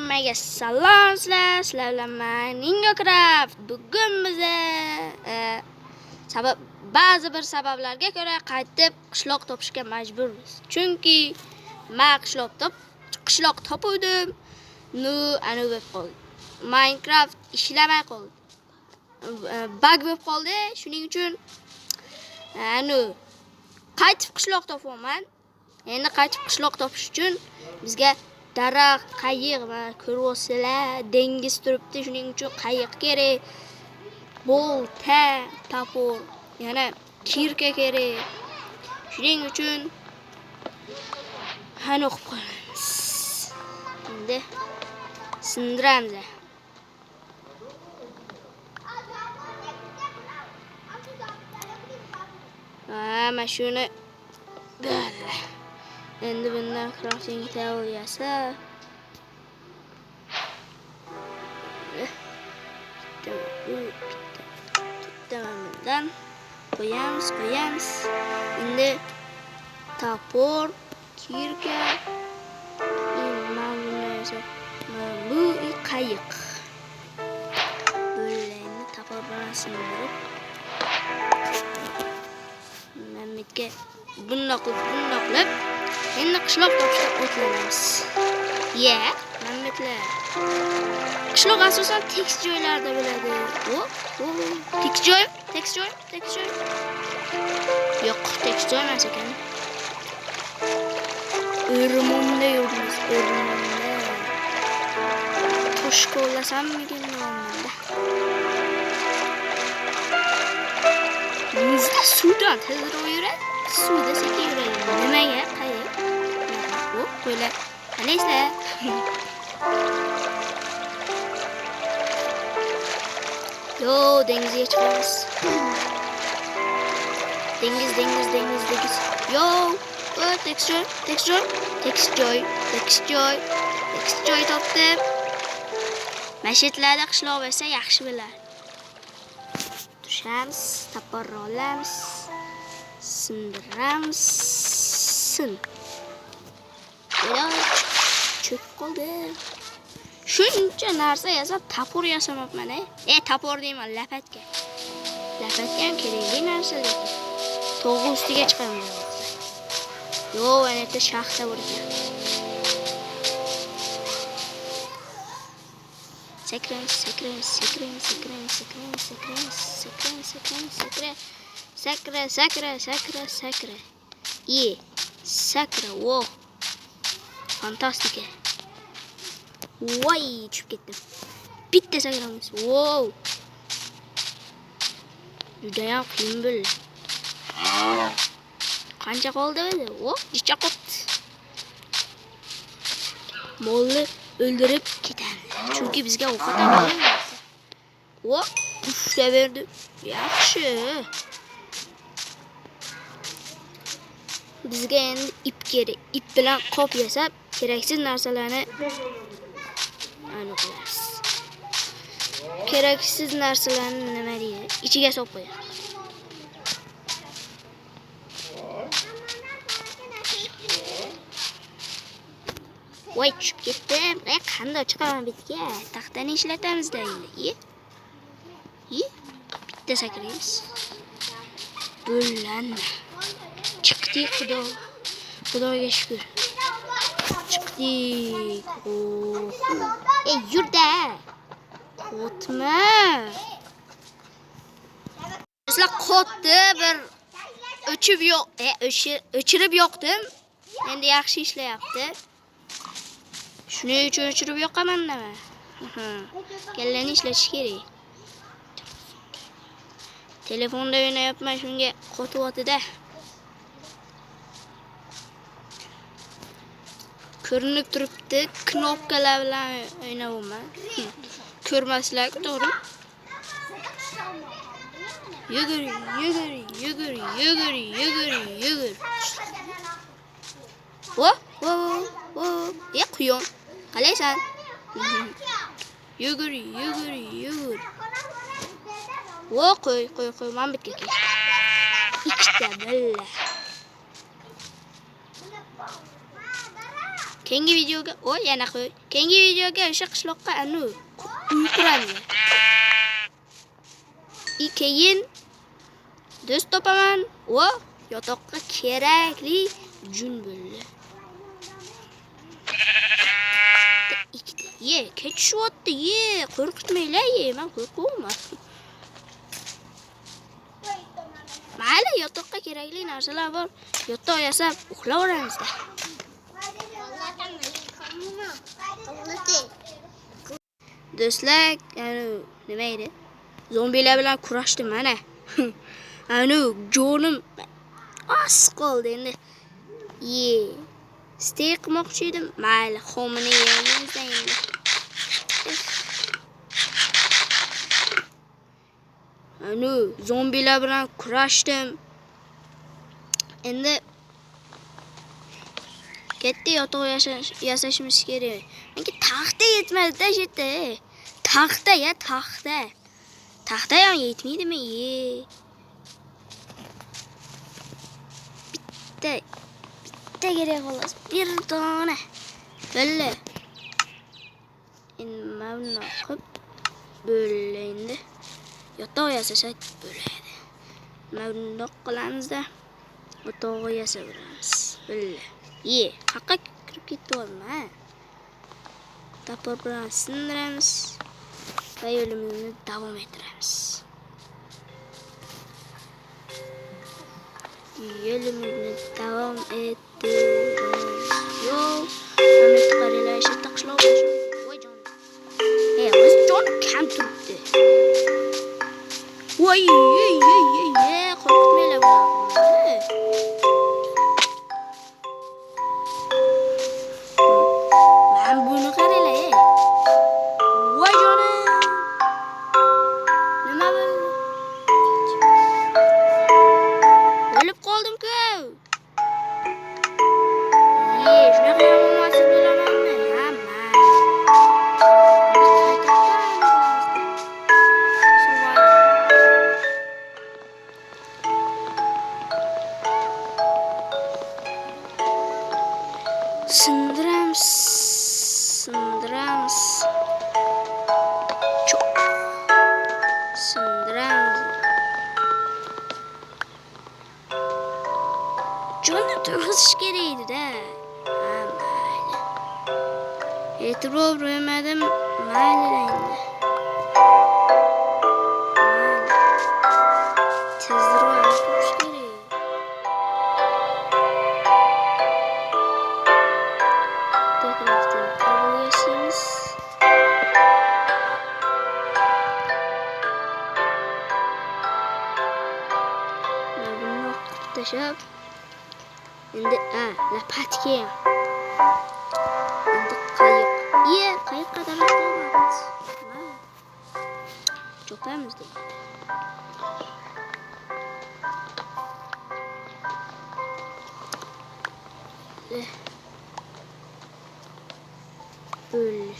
Hammaga salom sizlar bilan Minecraft. Bugun biz ba'zi bir sabablarga ko'ra qaytib qishloq topishga majburmiz. Chunki men qishloq topuvdim. Ana bo'lib qoldi. Minecraft ishlamay qoldi. Bug bo'lib qoldi. Shuning uchun qaytib qishloq topyapman. Endi qaytib qishloq topish uchun bizga daraxt, qayiq va ko'ryapsizlar, dengiz turibdi. Shuning uchun qayiq kerak. Bolta, topor, yana kirka kerak. Shuning uchun o'qib qolamiz. Endi sindiramiz. Mana shuni endi bundan crafting teoriyasi bundan qo'yamiz. Endi topor, kirka, bu qayiq. Bularni topor bilan sindirib mamlikka bundoq qilib endi qishloq topishga o'tlanamiz. Mamliklar. Qishloq asosan tekis joylarda bo'ladi. Tekis joy. Yo'q, tekis joy emas ekan. O'rmonda yuribmiz, o'rmonda. Tosh qo'llasammikin o'rmonda. Bizda suvdan tezroq yuradi. Suvda sekin yuradi. Nimaga? Qayiq. Qo'ylar. Qalaysiz? Yo, dengizga chiqamiz. Dengiz. Yo, tekis joy topdim. Mashitlarda qishloq bo'lsa yaxshi bo'lar. Tushamiz, topor olamiz. Sindiramiz. Cho'kib qoldi. Shuncha narsa yasab topor yasamabman. Topor deyman, lapatka. Lapatka ham kerakli narsa lekin. Tog' ustiga chiqaman. Yo, ana yerda shaxta bor ekan. Sakra. Sakra, wow. Fantastika. Voy, tushib ketdim. Bitta sakramiz. Wow. Judayam qiyin bo'ldi. Qancha qoldi o'zi? Jicha qopti. Molni o'ldirib ketamiz. Chunki bizga ovqat bermaydi. Pushta berdi. Yaxshi. Bizga endi ip kerak. Ip bilan qop yasab, keraksiz narsalarni aniqlaymiz. Keraksiz narsalarni nima deydi? Ichiga solib qo'yamiz. Voy, tushib ketdim. Qanday chiqaman bitga? Taxtani ishlatamiz-da endi. Bitta sakraymiz. Bo'llanma. Chiqdik, Xudoga shukr. Chiqdik. Yurda. Qotma. Sizlar qotdi, bir o'chirib yoqdim. Endi yaxshi ishlayapti. Shuning uchun o'chirib yoqaman-da. Kallani ishlatish kerak. Telefonda o'ynayapman, shunga qotyapti-da. Ko'rinib turibdi, knopkalar bilan o'ynayapman. Ko'rmaslar, to'g'ri? Yugur. Quyon. Qalaysan? Yugur. Qo'y, men bitga kel. Ikkita billa. Keyingi videoga, yana qo'y. Keyingi videoga o'sha qishloqqa uy quramiz. Keyin do'st topaman va yotoqqa kerakli jun bo'ldi. Ketishyapti, qo'rqitmanglar, men qo'rqaman. Mayli, yotoqqa kerakli narsalar bor. Yotoq yasab uxlayveramiz-da. Do'stlar, nima edi? Zombilar bilan kurashdim mana. Jonim as qoldi endi. Steak qilmoqchi edim. Mayli, xomini yeymiz endi. Zombilar bilan kurashdim. Endi katta yotoq yasashimiz kerak. Menga taxta yetmadi-da, yerda. Taxta. Taxta ham yetmaydimi? Bitta kerak xolos. Bir dona. Billa. Endi mana qilib bo'lindi. Yotoq yasasak bo'ladi. Mana qilamiz-da. Yotoq yasaveramiz. Billa. Haqqa kirib ketdimi? Tapor bilan sindiramiz va yo'limizni davom ettiramiz. Mana qaranglar, shu qishloq voy jon. O'z jon kam turibdi. Voy, qo'rqitmanglar buni. Men buni qaranglar. Voy jonim. Nima bo'ldi? O'lib qoldim-ku. Shunaqa hammasi bo'lamanmi? Sindiramiz. Jonni to'g'risish kerak edi-da. Mayli. E'tibor bermadim. Mayli endi. Tezroq turish kerak. Takrordan qabul yashaymiz. Mana tashab endi lapatga ham. Endi qayiq. Qayiqqa taraf qo'yamiz. Chopamiz deb.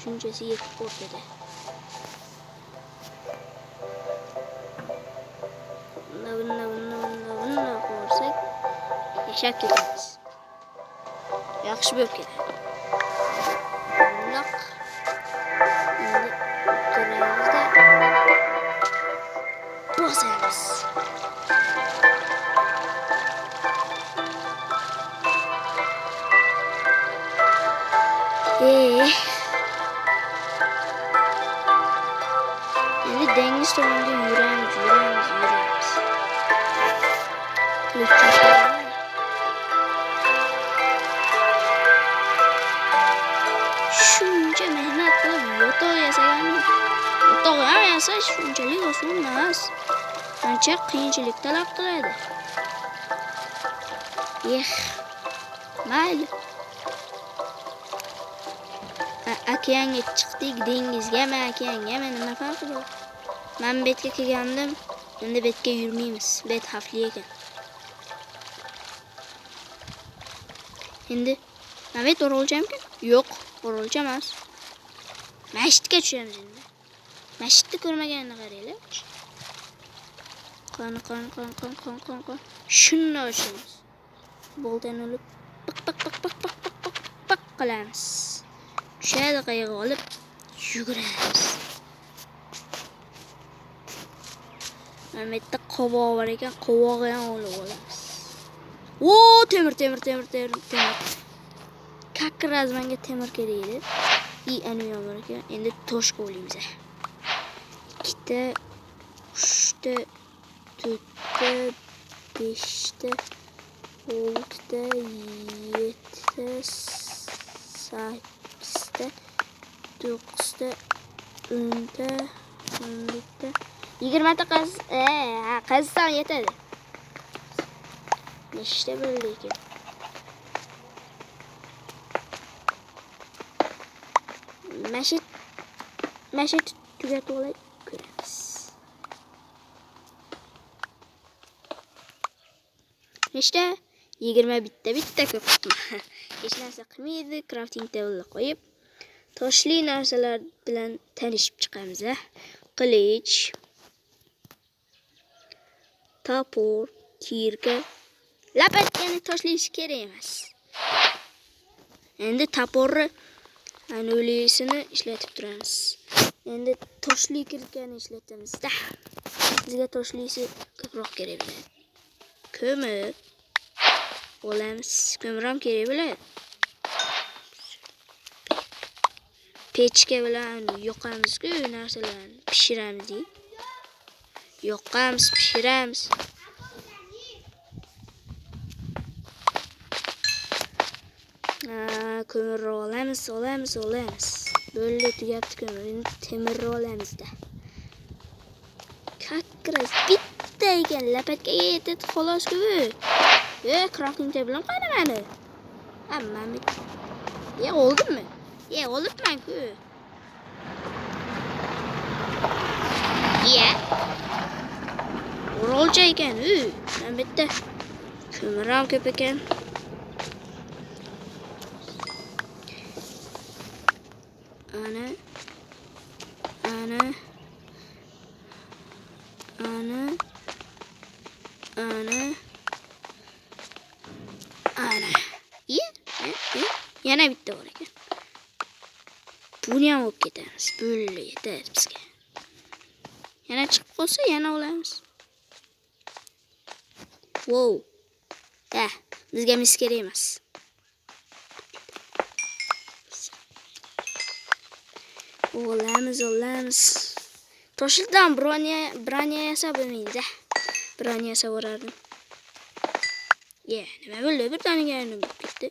Shunchasi yetib o'rtada. Bunday qo'rsak yashab ketamiz. Yaxshi bo'lib ketadi. Bundoq endi o'tiramizda bosamiz. Endi dengiz tomonga yuramiz. Shuncha mehnat qilib yotoq yasaganmiz. Yotoq yasash shunchalik oson emas. Qancha qiyinchilik talab qiladi. Mayli. Okeanga chiqdik, dengizgami, okeangami nima farqi bor? Men betga kelgandim. Endi betga yurmaymiz. Bet xavfli ekan. Endi Navet o'rolchamkan? Yo'q, o'rolcha emas. Masjidga tushamiz endi. Masjidni ko'rmaganini qaranglar. Qon. Shunday ochamiz. Boldan olib qilamiz. Tushadi qayiqni olib yuguramiz. Mana bu yerda qovoq bor ekan, qovog'ini ham olib olamiz. O, temir. Kakraz menga temir kerak edi. Ani ham bor ekan. Endi tosh qo'yamiz. 2 ta, 3 ta, 4 ta, 5 ta, 6 ta, 7 ta, 8 ta, 9 ta, 10 ta, 11 ta, 20 ta qazisam yetadi. Nechta bo'ldi ekan? Mashet tugatib olay, ko'ramiz. Nechta? 20 bitta ko'p. Hech narsa qilmaydi. Crafting table'ga qo'yib, toshli narsalar bilan tanishib chiqamiz. Qilich, topor, kirka, lapatkani toshlash kerak emas. Endi toporni ano'lisini ishlatib turamiz. Endi toshli kirkani ishlatamiz-da. Bizga toshlisi ko'proq kerak bo'ladi. Ko'mir olamiz. Ko'mir ham kerak bo'ladi. Pechka bilan yoqamiz-ku narsalarni pishiramiz. Yoqamiz, pishiramiz. Ko'mir olamiz. Bo'ldi, tugabdi ko'mir. Endi temir olamiz-da. Kakras bitta ekan, lapatga yetadi xolos-ku. Crafting table'im qani meni? Hammami. Oldimmi? Olibman-ku. O'rolcha ekan. Mana bitta ko'mir ham ko'p ekan. Ana. Yana bitta bor ekan. Buni ham olib ketamiz. Bo'ldi, yetadi bizga. Yana chiqib qolsa, yana olamiz. Wow. Bizga mis kerak emas. Olamiz. Toshlidan bronya yasab bo'lmaydi. Bronya yasab o'rardim. Nima bo'ldi? Bir daniga bo'lib ketdi.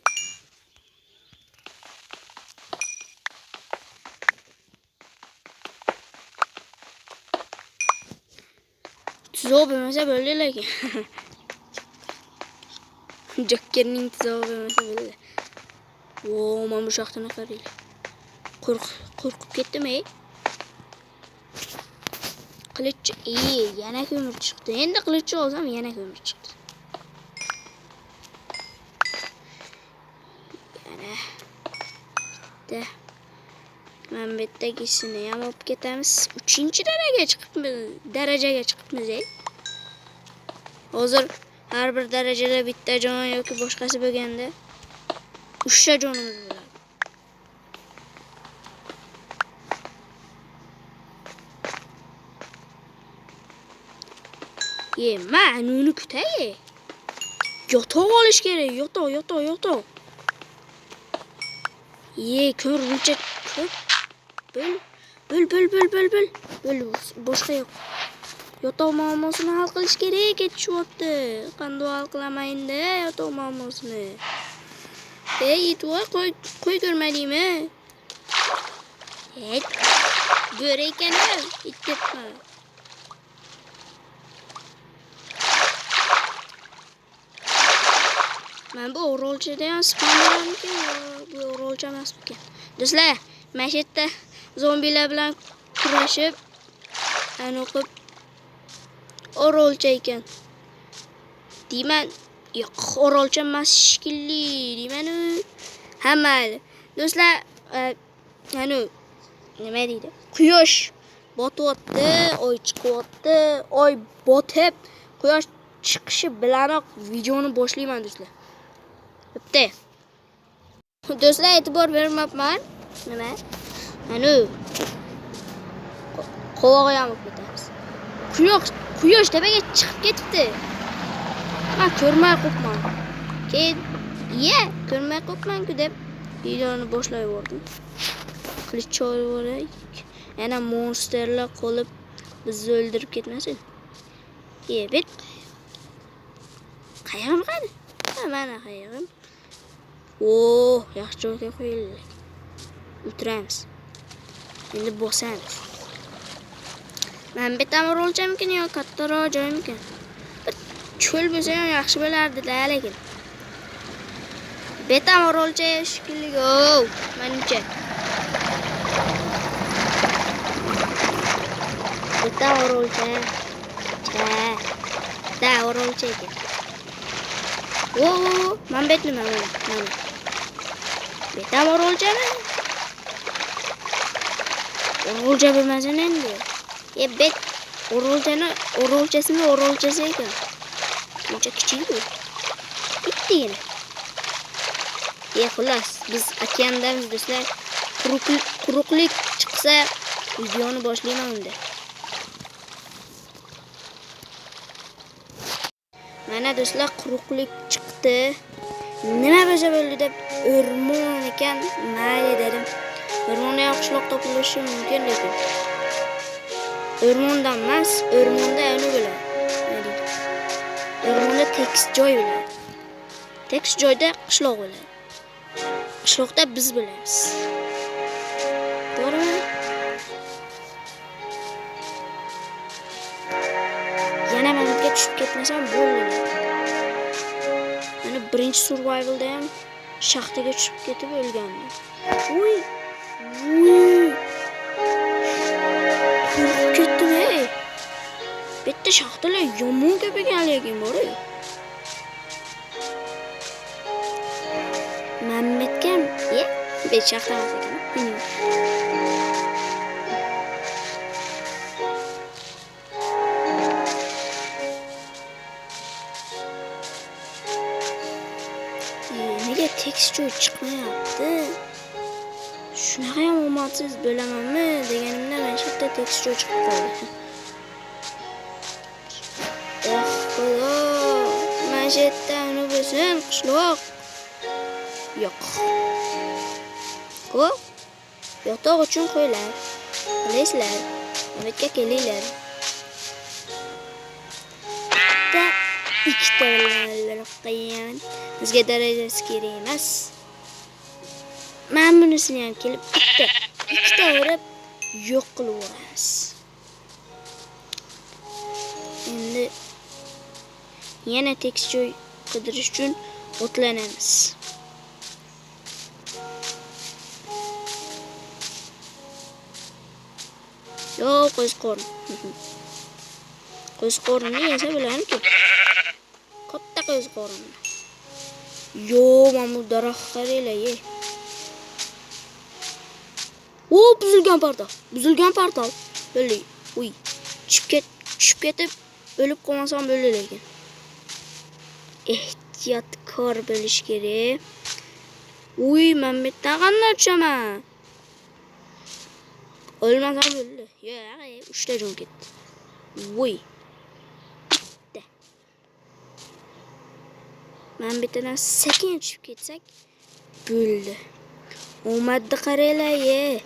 Tuzoq bo'lmasa bo'ldi lekin. Jokkerning tuzoq bo'lmasa bo'ldi. Mana bu shaxtani qaraylik. Qo'rqib ketdim-ey. Qilich, yana ko'mir chiqdi. Endi qilich olsam yana ko'mir chiqdi. Yana bitta. Mana bu yerdagisini ham olib ketamiz. 3-darajaga chiqibmiz. Hozir har bir darajada bitta jon yoki boshqasi bo'lganda 3 ta jonimiz bo'ladi. Men uni kutay. Yotoq olish kerak. Yotoq. Ko'mir buncha ko'p. Bo'l. Boshqa yo'q. Yotoq muammosini hal qilish kerak. Ketishyapti. Qanday hal qilaman-da yotoq muammosini? Qo'y ko'rmadingmi? Bo'ri ekan-a, ikkitman. Men bu o'rolchada ham spawnlangan, bu o'rolcha emas ekan. Do'stlar, mana shu yerda zombilar bilan kurashib, o'qib o'rolcha ekan. Deyman, yo'q, o'rolcha emas shekilli, deyman. Hamma do'stlar, nima deydi? Quyosh botyapti, oy chiqyapti, oy botib, quyosh chiqishi bilanoq videoni boshlayman do'stlar. Bitta. Do'stlar, e'tibor bermabman. Nima? Mana qovog'i yamib ketamiz. Quyosh tepaga chiqib ketibdi. Men ko'rmay qo'yibman. Keyin ko'rmay qo'yibman-ku deb videoni boshlay yubordim. Qilich cho'raveraylik. Yana monsterlar qolib bizni o'ldirib ketmasin. Bet. Qayerga qani? Mana qayerga. Yaxshi joyga qo'yildi. O'tiramiz. Endi bosamiz. Men bitam o'rolchamikin yo kattaroq joymikin? Cho'l bo'lsa ham yaxshi bo'lardi-da, lekin. Bitam o'rolcha shekilli-ku, menimcha. Bitam o'rolcha. Da o'rolcha ekan. Men betnima mana. Bitam o'rolchami? O'rolcha bo'lmasin endi. Bet o'rolchasini o'rolchasi ekan. Buncha kichik-ku. Bittagina. Xullas, biz okeandamiz do'stlar. Quruqlik chiqsa videoni boshlayman unda. Mana do'stlar, quruqlik chiqdi. Nima bo'lsa bo'ldi deb o'rmon ekan, mayli dedim. O'rmonda ham qishloq topilishi mumkin lekin. O'rmonda emas, o'rmonda yana bo'ladi. O'rmonda tekis joy bo'ladi. Tekis joyda qishloq bo'ladi. Qishloqda biz bo'lamiz. To'g'rimi? Yana mamlakatga tushib ketmasam bo'ldi. Mana birinchi survivalda ham shaxtaga tushib ketib o'lgandim. Qo'rqib ketdim-ey. Bitta shaxtalar yomon ko'p ekanligi bor-ku. Mamlatkam, bet shaxta emas ekan. Nega tekis joy chiqmayapti? Shunaqa ham omadsiz bo'lamanmi deganimda mana shu yerda tekis joy chiqib qoldi. Xudo, mana shu yerda uni bo'lsin qishloq. Yo'q. Yotoq uchun qo'ylar. Bilasizlar, Amerikaga kelinglar. Ikkita bilan qo'yaman. Bizga darajasi kerak emas. Men bunisini ham kelib ikkita urib yo'q qilib yuboramiz. Endi yana tekis joy qidirish uchun o'tlanamiz. Qo'ziqorin. Qo'ziqorinni yesa bo'ladimi-ku? Katta qo'ziqorin. Mana bu daraxt qaranglar. Buzilgan portal. Bo'ldi. Tushib ketib o'lib qolmasam bo'ldi lekin. Ehtiyotkor bo'lish kerak. Men bitta qanday tushaman? O'lmasam bo'ldi. Yo'q, 3 ta jon ketdi. Men bittadan sekin tushib ketsak bo'ldi. Omadni qaranglar.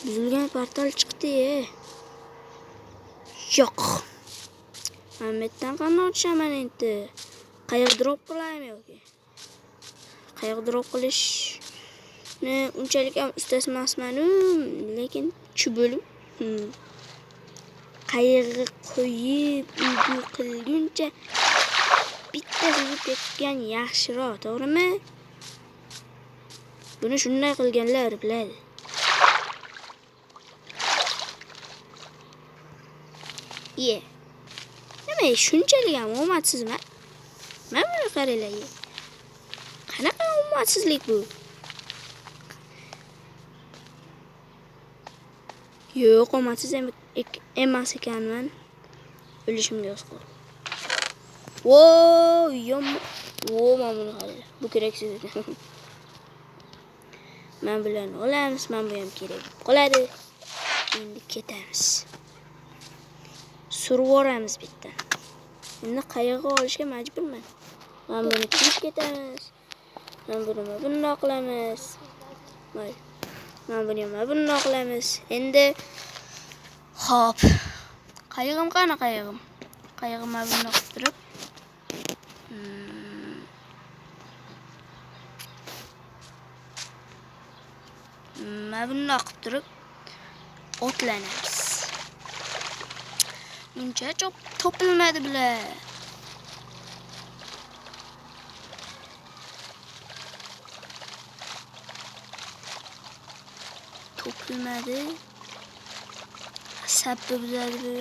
Buzilgan portal chiqdi. Yo'q. Men bittadan qanday tushaman endi? Qayoq drop qilaymi yoki? Qayoq drop qilishni unchalik ham ustas emasman-ku, lekin shu bo'lim qayiqqa qo'yib uygu qilguncha bitta suzib ketgan yaxshiroq, to'g'rimi? Buni shunday qilganlar biladi. Nima shunchalik ham omadsizmi? Mana buni qaranglar. Qanaqa omadsizlik bu? Yo'q, omadsiz emas ekanman. O'lishimga oz qoldi. Mana buni qaranglar. Bu keraksiz ekan. Men bilan olamiz, men bu ham kerak qoladi. Endi ketamiz. Surib olamiz bitta. Endi qayiqqa olishga majburman. Men buni kirib ketamiz. Men buni bundoq qilamiz. Voy. Men buni ham bundoq qilamiz. Endi hop. Qayiqim qani qayiqim? Qayiqim bundoq qilib turib. Bundoq qilib turib otlanamiz. Buncha topilmadi bular. Topilmadi. Sabbi buzadi bu.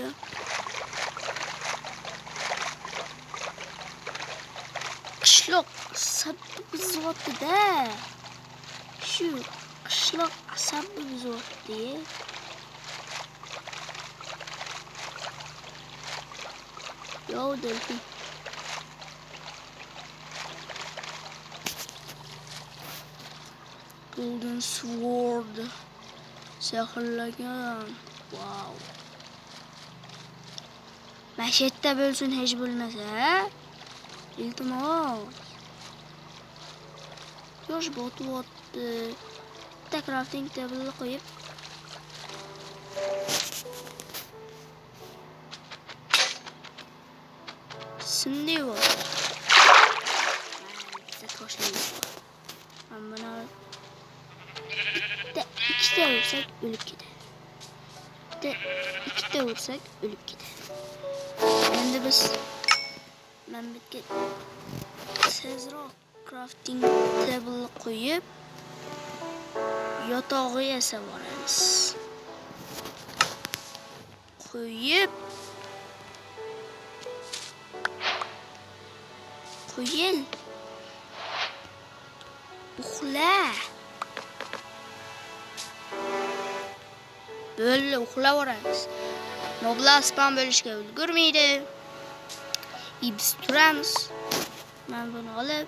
Qishloq sabbi buzyapti-da. Shu qishloq sabbi buzyapti. Yo delfin. Golden sword. Sehrlagan. Wow. Mashetda bo'lsin hech bo'lmasa. Iltimos. Yosh botyapti. Bitta crafting table qo'yib Şimdi var. Bize toşlayız. Ben buna iki de vursak ölüp gider. İki de vursak ölüp gider. Şimdi biz ben bitki tezroq crafting table koyup yatağı yasa varamiz. Koyup Qo'yil. Uxla. Böyle uxlavoramiz. Moblar spam bo'lishga ulgurmaydi. Biz turamiz. Men buni olib,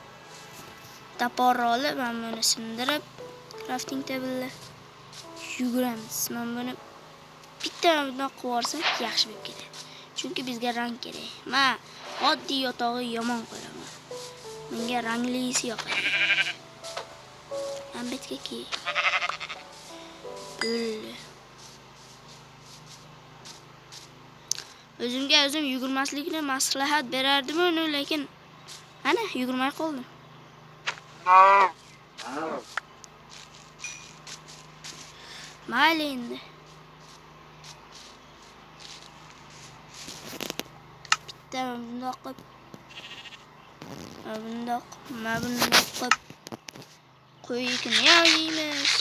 taporni olib, men buni sindirib, crafting table yuguramiz. Men buni bitta bundoq qilib olsak yaxshi bo'lib ketadi. Chunki bizga rang kerak. Men oddiy yotog'i yomon ko'raman. Menga ranglisi yoqadi. Albattaki. Böyle. O'zimga o'zim yugurmaslikni maslahat berardim, lekin ana yugurmay qoldim. Mayli endi. Bitta bundoq qilib bundoq qilib qo'yikni yeymiz.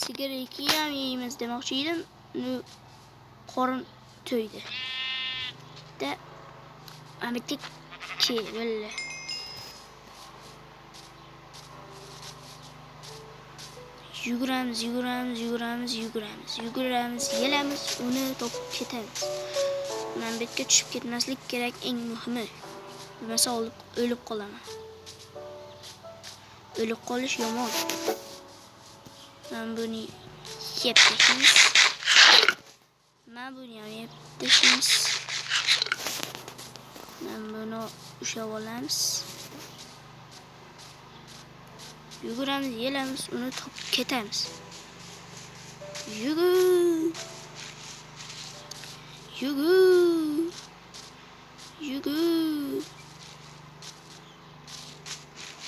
Sigara ham yeymiz demoqchi edim. Qorin to'ydi. De amitiki böyle. Yuguramiz, yelamiz, uni topib ketamiz. Men betga tushib ketmaslik kerak, eng muhimi. Bo'lmasa o'lib qolaman. O'lib qolish yomon. Men buni yeb tashlaymiz. Men buni ham yeb tashlaymiz. Men buni ushlab olamiz. Yuguramiz, yelamiz, uni topib ketamiz. Yugur.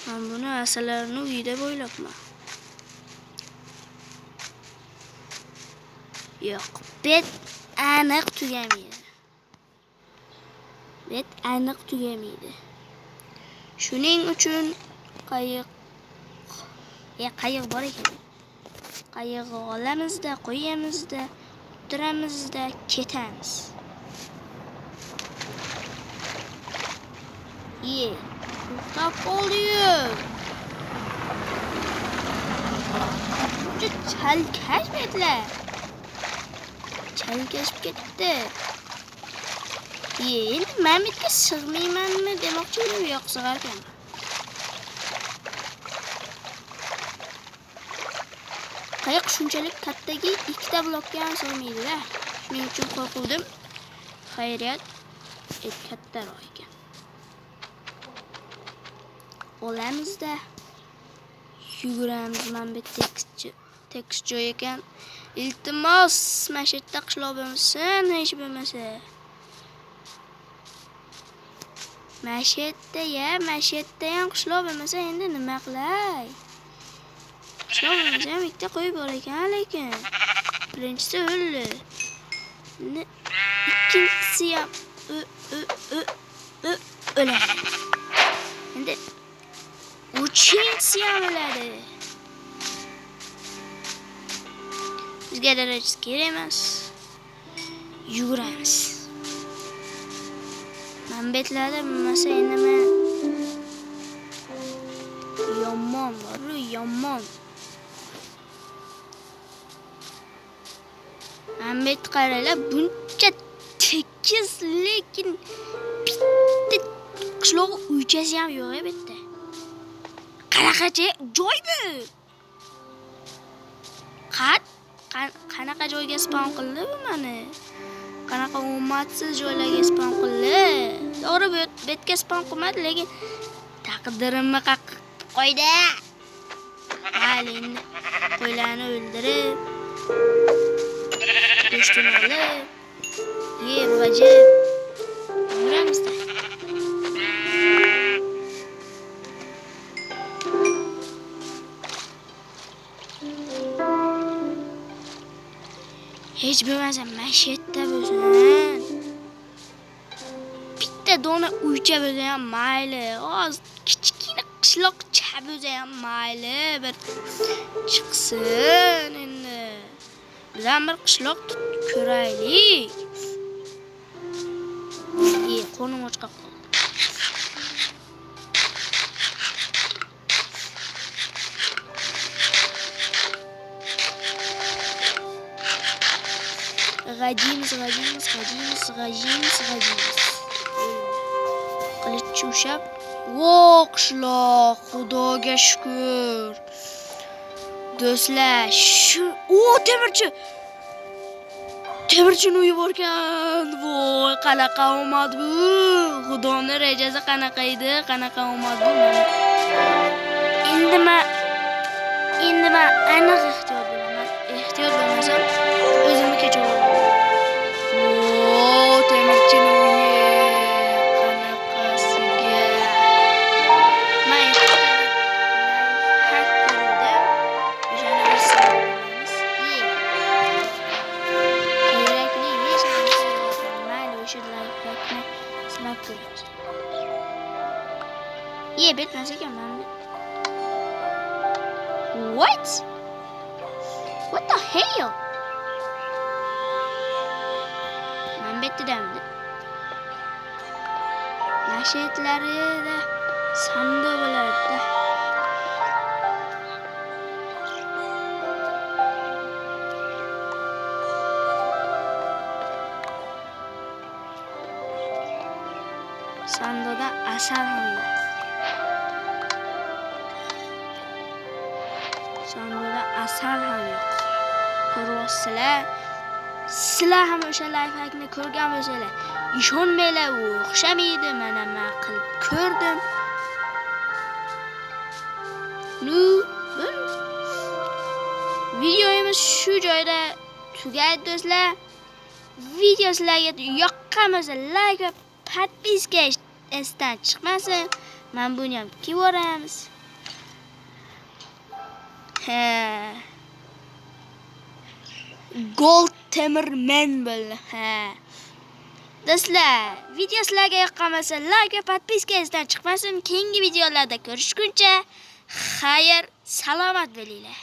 Men buni asalarini uyda bo'ylabman. Yo'q, bet aniq tugamaydi. Shuning uchun qayiq bor ekan. Qayiqni olamizda, qo'yamizda, o'tiramizda, ketamiz. To'xtab qoldi-yu. Chalkash Alkashib ketdi. Endi men bu yerga sig'maymanmi demoqchi edim, yo'q sig'ar ekan. Qayiq shunchalik kattaki, ikkita blokka ham sig'maydi-da. Shuning uchun qo'rquvdim. Xayriyat, kattaroq ekan. Olamizda. Yuguramiz, men bu tekis joy ekan. Iltimos, mana shu yerda qishloq bo'lmasin, hech bo'lmasa. Mana shu yerda ham qishloq bo'lmasa, endi nima qilay? Qishloq bo'lmasa ham ikkita qo'y bor ekan, lekin birinchisi o'ldi. Ikkinchisi ham o'ladi. Endi uchinchisi ham o'ladi. Bizga darajasi kerak emas. Yuguramiz. Manbetlarda bo'lmasa endi men yomon bor, yomon. Manbet qaranglar, buncha tekis, lekin bitta qishloq uychasi ham yo'q bu yerda. Qanaqa joy bu? Qanaqa joyga spawn qildi bu meni? Qanaqa omadsiz joylarga spawn qildi? To'g'ri, bu betga spawn qilmadi, lekin taqdirimni qaqib qo'ydi. Mayli, endi qo'ylarni o'ldirib, go'shtini olib, yeb vajib yuramizda. Hech bo'lmasa mashetta bo'lsin. Bitta dona uycha bo'lsa ham mayli. Hozir kichkina qishloqcha bo'lsa ham mayli. Bir chiqsin endi. Biz ham bir qishloq ko'raylik. Qo'nim ochqab qoldi. G'ajimiz. Qilich ushlab, qishloq, Xudoga shukr. Do'stlar, temirchini uyi bor ekan. Voy, qanaqa omad bu? Xudoning rejasi qanaqa edi? Qanaqa omad bu? Endi men aniq ehtiyot bo'laman. Ehtiyot bo'lmasam o'zimni kechiraman. Temirchini uyi qanaqasiga. Men haq ko'rdim. O'shani bir sinamiz. Kerakli hech narsa yo'q. Mayli, o'sha lifehackni sinab ko'ramiz. Bitmas ekan mana. What the hell? Betdamdi. Mashetlarida sandiq bo'lardi. Sandiqda asar ham yo'q. Ko'ryapsizlar? Sizlar ham o'sha lifehackni ko'rgan bo'lsanglar, ishonmanglar, u o'xshamaydi. Mana men qilib ko'rdim. Videomiz shu joyda tugaydi do'stlar. Video sizlarga yoqqan bo'lsa, like va podpiska esdan chiqmasin. Men buni ham kivoramiz. Gold temirmen bo'ldi. Do'stlar, video sizlarga yoqqan bo'lsa, like va podpiska esdan chiqmasin. Keyingi videolarda ko'rishguncha xayr, salomat bo'linglar.